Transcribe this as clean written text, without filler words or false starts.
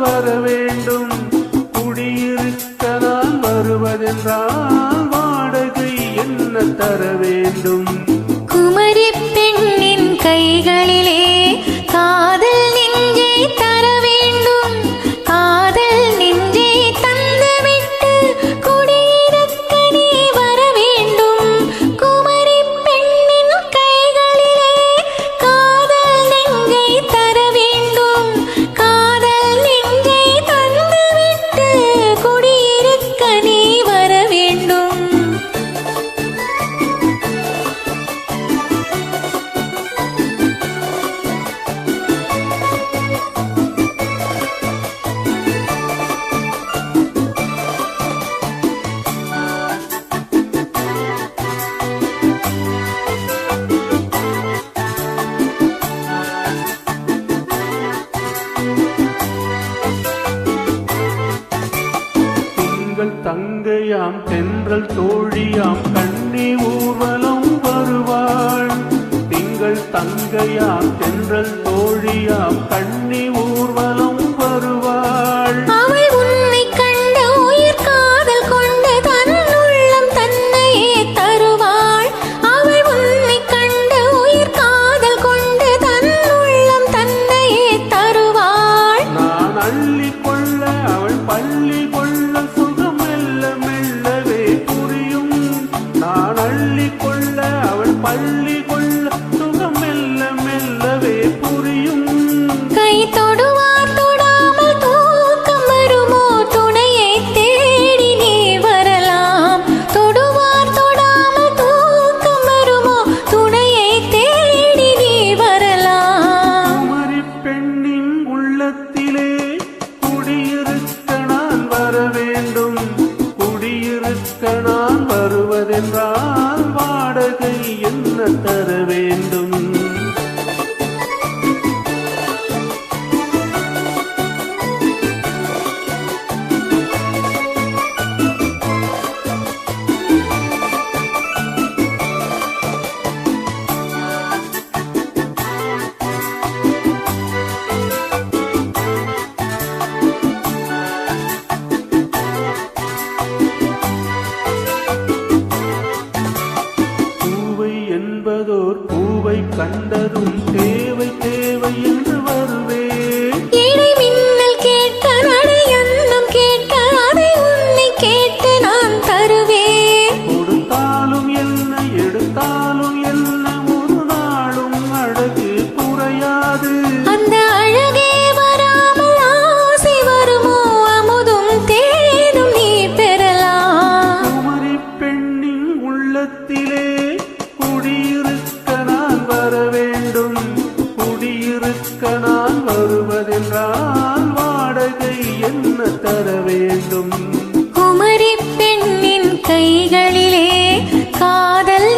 வர வேண்டும். குடியிருக்க நான் வருவதென்றால் வாடகை என்ன தர வேண்டும்? குமரி பெண்ணின் கைகளிலே காதல் நெஞ்சை தர வேண்டும். காதல் நெஞ்சை தந்துவிட்டு குடியிருக்க நீ வர வேண்டும். குமரி பெண்ணின் கைகளிலே காதல் நெஞ்சை தர வேண்டும். காதல் நெஞ்சை தந்துவிட்டு குடியிருக்க நீ வர வேண்டும். தங்கையாம் தென்றல் தோழியாம் கண்ணி ஊர்வலம் வருவாள். திங்கள் தங்கையாம் தென்றல் தோழியாம் கண்ணி ஊர்வலம் வருவாள். அவள் உன்னை கண்ட உயிர் காதல் கொண்டு தன் உள்ளம் தன்னையே தருவாள். அவள் உன்னை கண்ட உயிர் காதல் கொண்டு தன் உள்ளம் தன்னையே தருவாள். நான் அள்ளி கொள்ள அவள் பள்ளி கொள்ள பள்ளி கொள்ள சுகம் மெல்ல மெல்லவே புரியும். கை தொடுவார் தொடாமல் தூக்கம் வருமோ? துணையை தேடி நீ வரலாம். தொடுவார் தொடாமல் தூக்கம் வருமோ? துணையை தேடி நீ வரலாம். குமரி பெண்ணின் உள்ளத்திலே குடியிருக்க நான் வர வேண்டும். குடியிருக்க நான் வருவதென்றால் வாடகை என்ன தர வேண்டும்? என்பதோர் பூவை கண்டதும் தேவை தேவை என்று வருவே. இடை மின்னல் கேட்க நடை அன்னம் கேட்க அதை உன்னை கேட்டு நான் தருவேன். கொடுத்தாலும் என்ன எடுத்தாலும் என்ன ஒரு நாளும் அழகு குறையாது. அந்த அழகே வராமல் ஆசை வருமோ? அமுதும் தேனும் நீ பெறலாம். குமரி பெண்ணின் உள்ளத்திலே குடியிருக்க நான் வர வேண்டும். குடியிருக்க நான் வருவதென்றால் வாடகை என்ன தர வேண்டும்? குமரி பெண்ணின் கைகளிலே காதல்